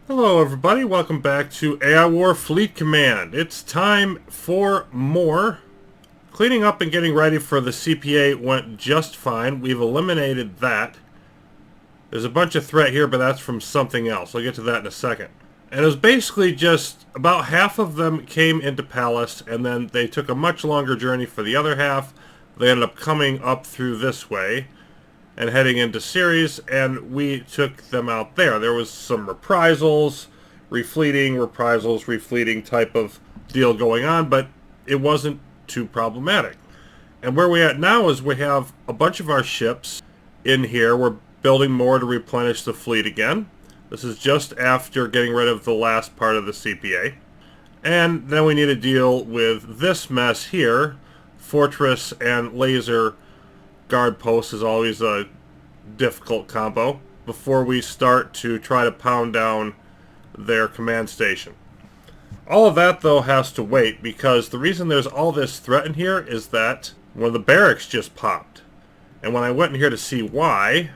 Hello everybody, welcome back to AI War Fleet Command. It's time for more. Cleaning up and getting ready for the CPA went just fine. We've eliminated that. There's a bunch of threat here, but that's from something else. I'll get to that in a second. And it was basically just about half of them came into Palace, and then they took a much longer journey for the other half. They ended up coming up through this way and heading into Ceres, and we took them out there. There was some reprisals, refleeting type of deal going on, but it wasn't too problematic. And where we're at now is we have a bunch of our ships in here. We're building more to replenish the fleet again. This is just after getting rid of the last part of the CPA. And then we need to deal with this mess here. Fortress and laser guard post is always a difficult combo before we start to try to pound down their command station. All of that though has to wait, because the reason there's all this threat in here is that one of the barracks just popped. And when I went in here to see why,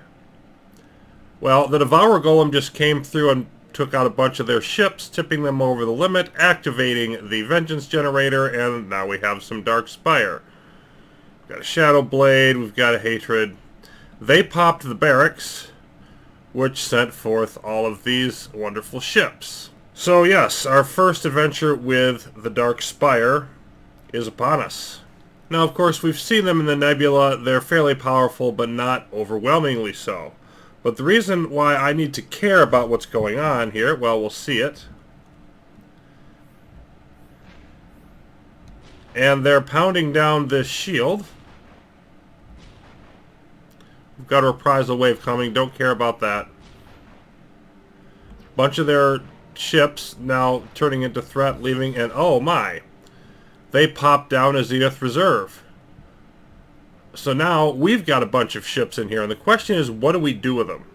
well, the Devourer golem just came through and took out a bunch of their ships, tipping them over the limit, activating the vengeance generator, and now we have some Dark Spire. We've got a Shadow Blade, we've got a Hatred. They popped the barracks, which sent forth all of these wonderful ships. So yes, our first adventure with the Dark Spire is upon us. Now, of course, we've seen them in the nebula. They're fairly powerful, but not overwhelmingly so. But the reason why I need to care about what's going on here, well, we'll see it. And they're pounding down this shield. We've got a reprisal wave coming. Don't care about that. Bunch of their ships now turning into threat, leaving, and oh my, they popped down a Zenith Reserve. So now we've got a bunch of ships in here, and the question is, what do we do with them?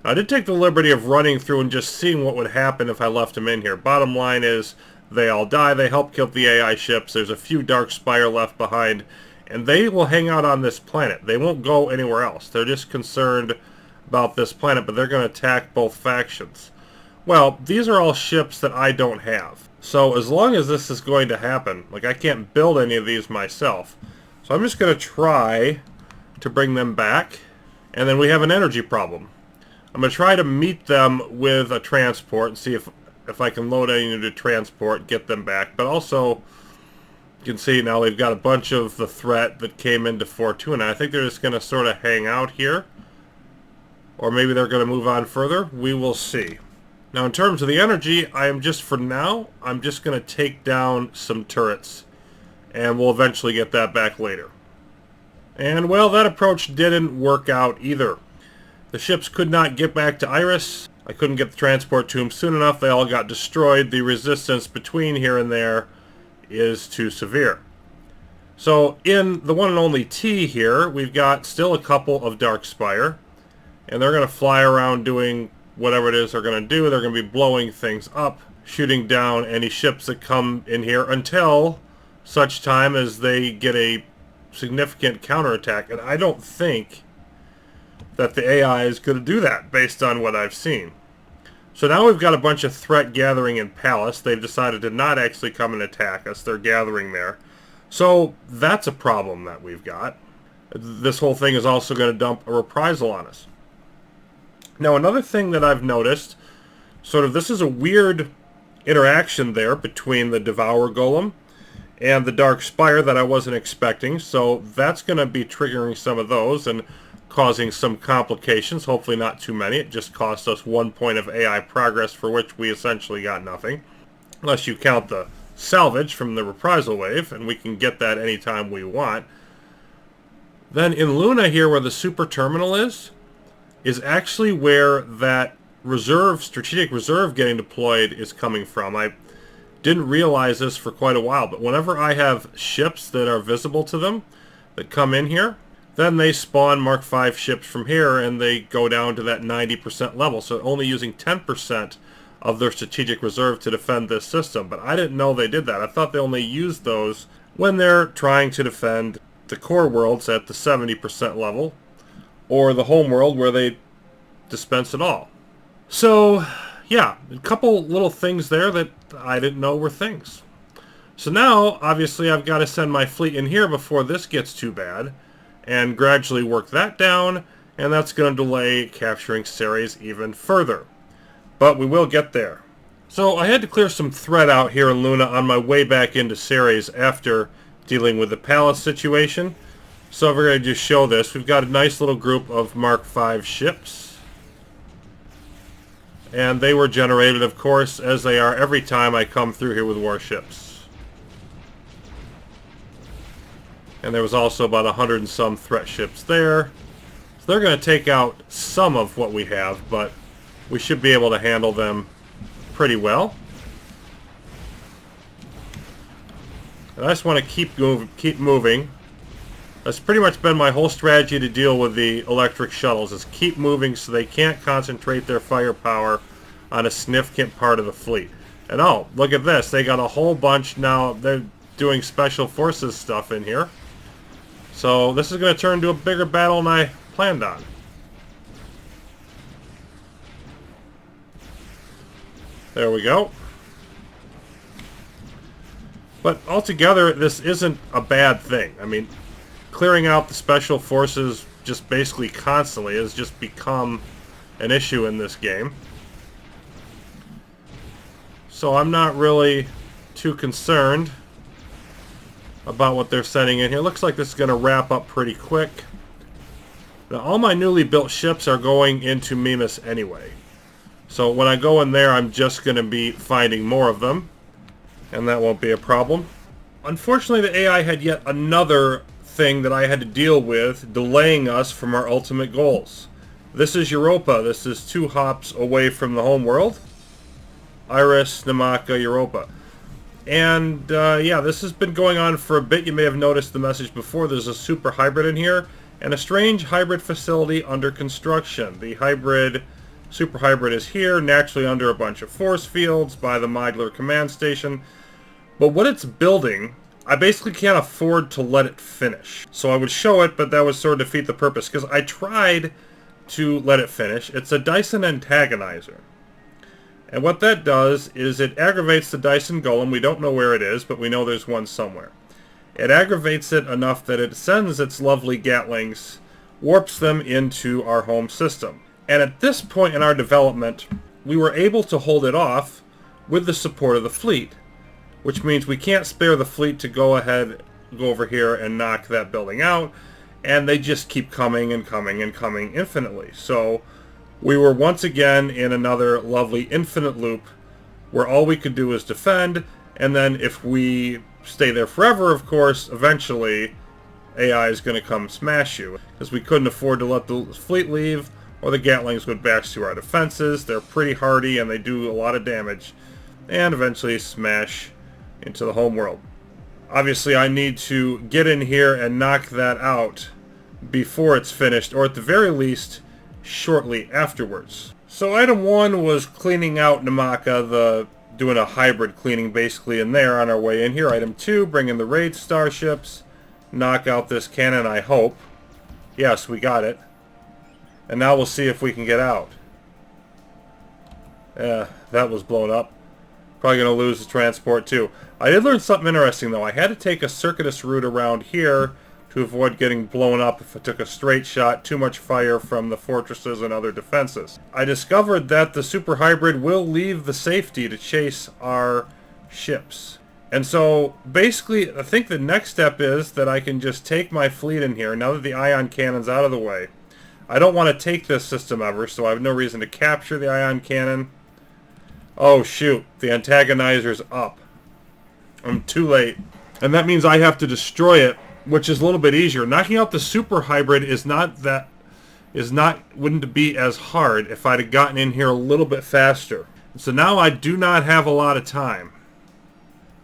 I did take the liberty of running through and just seeing what would happen if I left them in here. Bottom line is, they all die. They help kill the AI ships. There's a few Dark Spire left behind, and they will hang out on this planet. They won't go anywhere else. They're just concerned about this planet, but they're going to attack both factions. Well, these are all ships that I don't have. So as long as this is going to happen, like, I can't build any of these myself. So I'm just going to try to bring them back. And then we have an energy problem. I'm going to try to meet them with a transport and see if I can load any into transport, get them back. But also, you can see now they've got a bunch of the threat that came into Fortuna. I think they're just going to sort of hang out here. Or maybe they're going to move on further. We will see. Now, in terms of the energy, I'm just going to take down some turrets. And we'll eventually get that back later. And, well, that approach didn't work out either. The ships could not get back to Iris. I couldn't get the transport to them soon enough. They all got destroyed. The resistance between here and there is too severe. So, in the one and only T here, we've got still a couple of Dark Spire. And they're going to fly around doing whatever it is they're going to do. They're going to be blowing things up, shooting down any ships that come in here until such time as they get a significant counterattack. And I don't think that the AI is going to do that based on what I've seen. So now we've got a bunch of threat gathering in Palace. They've decided to not actually come and attack us. They're gathering there. So that's a problem that we've got. This whole thing is also going to dump a reprisal on us. Now, another thing that I've noticed, this is a weird interaction there between the Devourer Golem and the Dark Spire that I wasn't expecting. So that's going to be triggering some of those and causing some complications. Hopefully not too many. It just cost us 1 point of AI progress, for which we essentially got nothing. Unless you count the salvage from the reprisal wave, and we can get that anytime we want. Then in Luna here, where the super terminal is actually where that strategic reserve getting deployed is coming from. I didn't realize this for quite a while, but whenever I have ships that are visible to them that come in here, then they spawn Mark V ships from here, and they go down to that 90% level, so only using 10% of their strategic reserve to defend this system. But I didn't know they did that. I thought they only used those when they're trying to defend the core worlds at the 70% level, or the home world where they dispense it all. So, yeah, a couple little things there that I didn't know were things. So now, obviously, I've got to send my fleet in here before this gets too bad, and gradually work that down, and that's going to delay capturing Ceres even further. But we will get there. So I had to clear some threat out here in Luna on my way back into Ceres after dealing with the palace situation. So we're going to just show this. We've got a nice little group of Mark V ships. And they were generated, of course, as they are every time I come through here with warships. And there was also about 100 and some threat ships there. So they're going to take out some of what we have, but we should be able to handle them pretty well. And I just want to keep moving. That's pretty much been my whole strategy to deal with the electric shuttles, is keep moving so they can't concentrate their firepower on a significant part of the fleet. And oh, look at this. They got a whole bunch now. They're doing special forces stuff in here. So this is going to turn into a bigger battle than I planned on. There we go. But altogether, this isn't a bad thing. I mean, clearing out the special forces just basically constantly has just become an issue in this game. So I'm not really too concerned about what they're sending in here. Looks like this is going to wrap up pretty quick. Now, all my newly built ships are going into Mimas anyway. So when I go in there, I'm just going to be finding more of them. And that won't be a problem. Unfortunately, the AI had yet another thing that I had to deal with, delaying us from our ultimate goals. This is Europa. This is 2 hops away from the home world. Iris, Namaka, Europa. And yeah, this has been going on for a bit. You may have noticed the message before. There's a super hybrid in here and a strange hybrid facility under construction. The hybrid, super hybrid, is here, naturally under a bunch of force fields by the modular command station. But what it's building, I basically can't afford to let it finish. So I would show it, but that would sort of defeat the purpose, because I tried to let it finish. It's a Dyson Antagonizer. And what that does is it aggravates the Dyson Golem. We don't know where it is, but we know there's one somewhere. It aggravates it enough that it sends its lovely Gatlings, warps them into our home system. And at this point in our development, we were able to hold it off with the support of the fleet, which means we can't spare the fleet to go over here and knock that building out, and they just keep coming and coming and coming infinitely. So we were once again in another lovely infinite loop where all we could do is defend, and then if we stay there forever, of course, eventually AI is going to come smash you, because we couldn't afford to let the fleet leave, or the Gatlings would bash through our defenses. They're pretty hardy and they do a lot of damage, and eventually smash into the home world. Obviously I need to get in here and knock that out before it's finished, or at the very least shortly afterwards. So item 1 was cleaning out Namaka, doing a hybrid cleaning basically in there on our way in here. Item 2, bring in the raid starships, knock out this cannon, I hope. Yes, we got it. And now we'll see if we can get out. That was blown up. Probably going to lose the transport too. I did learn something interesting though. I had to take a circuitous route around here to avoid getting blown up if I took a straight shot, too much fire from the fortresses and other defenses. I discovered that the super hybrid will leave the safety to chase our ships. And so basically I think the next step is that I can just take my fleet in here now that the ion cannon's out of the way. I don't want to take this system ever, so I have no reason to capture the ion cannon. Oh shoot, the Antagonizer's up. I'm too late. And that means I have to destroy it, which is a little bit easier. Knocking out the super hybrid wouldn't be as hard if I'd have gotten in here a little bit faster. So now I do not have a lot of time.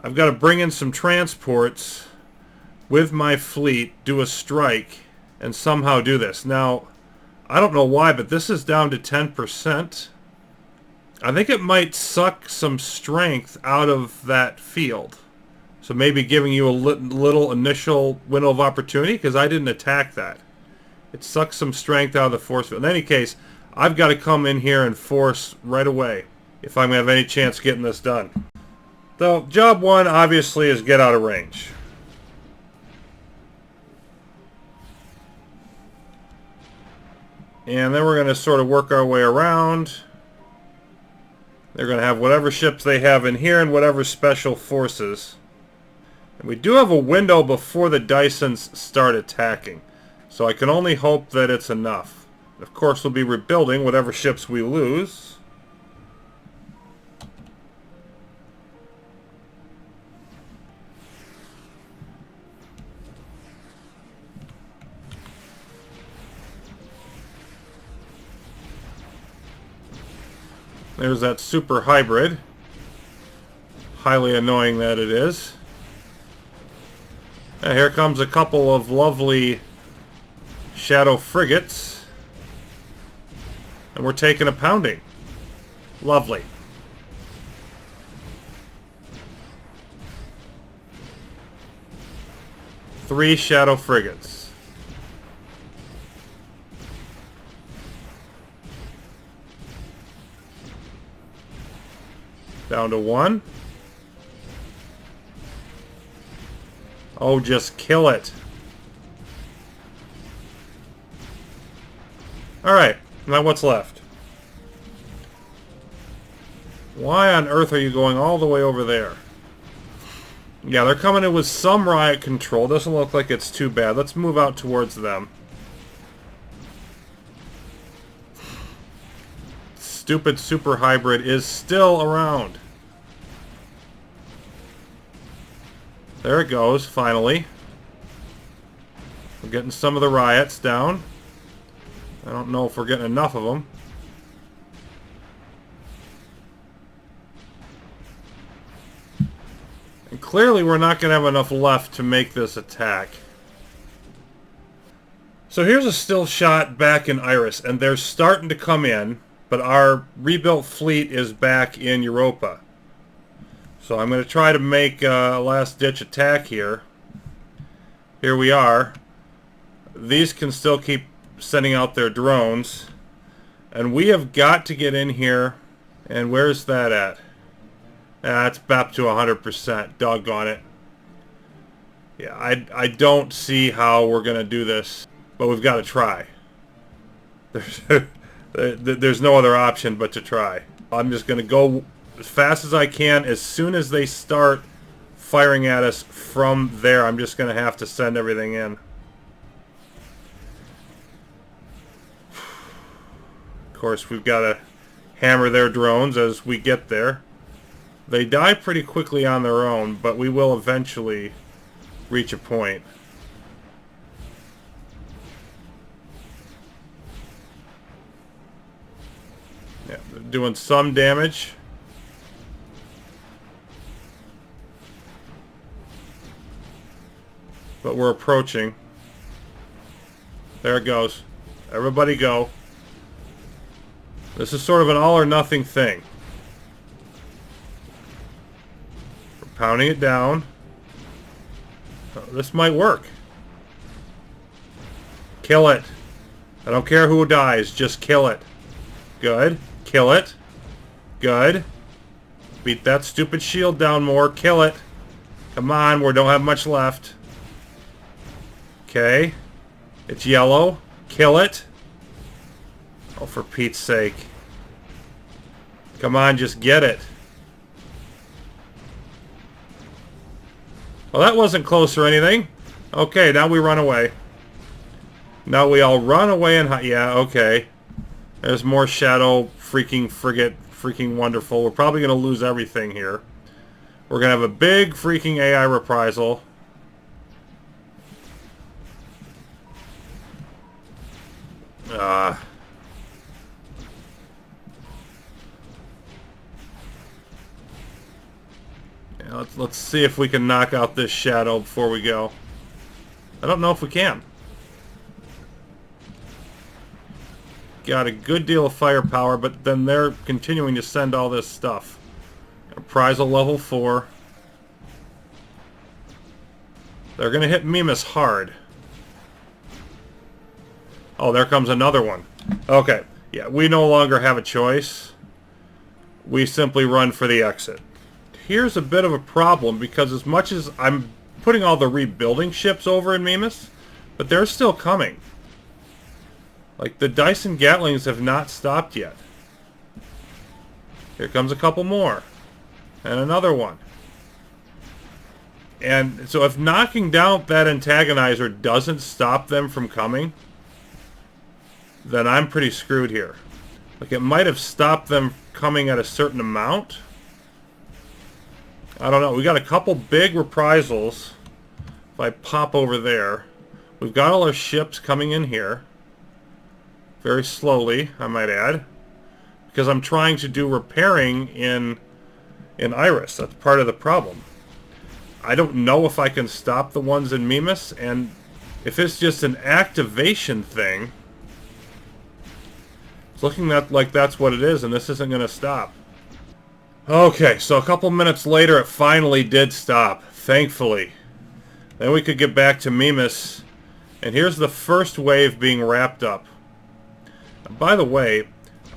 I've got to bring in some transports with my fleet, do a strike, and somehow do this. Now, I don't know why, but this is down to 10%. I think it might suck some strength out of that field. So maybe giving you a little initial window of opportunity, because I didn't attack that. It sucks some strength out of the force field. In any case, I've got to come in here and force right away. if I'm going to have any chance getting this done. So, job one, obviously, is get out of range. And then we're going to sort of work our way around. They're going to have whatever ships they have in here and whatever special forces. And we do have a window before the Dysons start attacking. So I can only hope that it's enough. Of course, we'll be rebuilding whatever ships we lose. There's that super hybrid. Highly annoying that it is. And here comes a couple of lovely shadow frigates. And we're taking a pounding. Lovely. Three shadow frigates. Down to one. Oh, just kill it. Alright, now what's left? Why on earth are you going all the way over there? Yeah, they're coming in with some riot control. Doesn't look like it's too bad. Let's move out towards them. Stupid super hybrid is still around. There it goes, finally. We're getting some of the riots down. I don't know if we're getting enough of them. And clearly we're not going to have enough left to make this attack. So here's a still shot back in Iris, and they're starting to come in, but our rebuilt fleet is back in Europa. So I'm going to try to make a last-ditch attack here. Here we are. These can still keep sending out their drones. And we have got to get in here. And where's that at? That's back to 100%. Doggone it. Yeah, I don't see how we're going to do this. But we've got to try. There's no other option but to try. I'm just going to go as fast as I can. As soon as they start firing at us from there, I'm just going to have to send everything in. Of course, we've got to hammer their drones as we get there. They die pretty quickly on their own, but we will eventually reach a point. Yeah, they're doing some damage. But we're approaching. There it goes. Everybody go. This is sort of an all or nothing thing. We're pounding it down. Oh, this might work. Kill it. I don't care who dies, just kill it. Good. Kill it. Good. Beat that stupid shield down more. Kill it. Come on, we don't have much left. Okay. It's yellow. Kill it. Oh, for Pete's sake. Come on, just get it. Well, that wasn't close or anything. Okay, now we run away. Now we all run away and... Yeah, okay. There's more shadow freaking frigate. Freaking wonderful. We're probably going to lose everything here. We're going to have a big freaking AI reprisal. Yeah, let's see if we can knock out this shadow before we go. I don't know if we can. Got a good deal of firepower, but then they're continuing to send all this stuff. Reprisal level 4. They're going to hit Mimas hard. Oh, there comes another one. Okay. Yeah, we no longer have a choice. we simply run for the exit. Here's a bit of a problem, because as much as I'm putting all the rebuilding ships over in Mimas, but they're still coming. Like, the Dyson Gatlings have not stopped yet. Here comes a couple more. And another one. And so if knocking down that Antagonizer doesn't stop them from coming, then I'm pretty screwed here. Like, it might have stopped them coming at a certain amount. I don't know. We got a couple big reprisals. If I pop over there. We've got all our ships coming in here. Very slowly, I might add. Because I'm trying to do repairing in Iris. That's part of the problem. I don't know if I can stop the ones in Mimas, and if it's just an activation thing, it's looking like that's what it is, and this isn't going to stop. Okay, so a couple minutes later, it finally did stop, thankfully. Then we could get back to Mimas, and here's the first wave being wrapped up. By the way,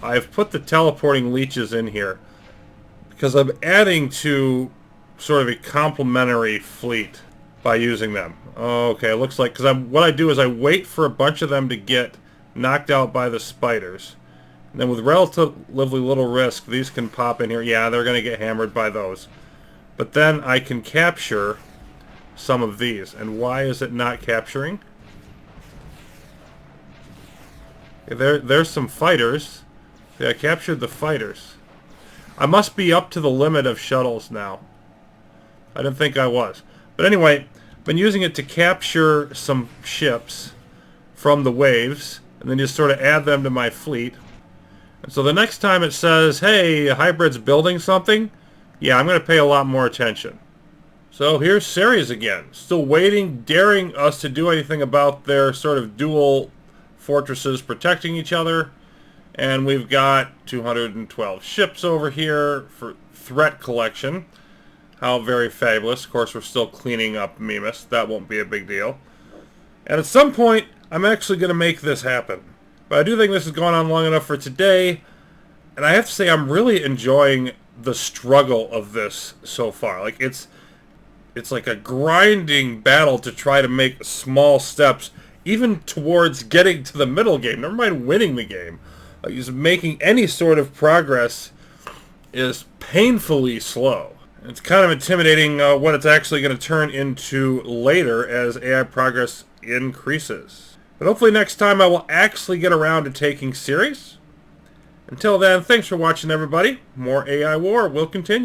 I've put the teleporting leeches in here because I'm adding to sort of a complementary fleet by using them. Okay, it looks like, because what I do is I wait for a bunch of them to get knocked out by the spiders. And then with relatively little risk, these can pop in here. Yeah, they're going to get hammered by those. But then I can capture some of these. And why is it not capturing? There's some fighters. Yeah, I captured the fighters. I must be up to the limit of shuttles now. I didn't think I was. But anyway, I've been using it to capture some ships from the waves, and then just sort of add them to my fleet. And so the next time it says, hey, Hybrid's building something, yeah, I'm going to pay a lot more attention. So here's Ceres again, still waiting, daring us to do anything about their sort of dual fortresses protecting each other. And we've got 212 ships over here for threat collection. How very fabulous. Of course, we're still cleaning up Mimas. That won't be a big deal. And at some point, I'm actually going to make this happen. But I do think this has gone on long enough for today. And I have to say, I'm really enjoying the struggle of this so far. Like, it's like a grinding battle to try to make small steps, even towards getting to the middle game. Never mind winning the game. Like, just making any sort of progress is painfully slow. It's kind of intimidating what it's actually going to turn into later as AI progress increases. But hopefully next time I will actually get around to taking Ceres. Until then, thanks for watching, everybody. More AI War will continue.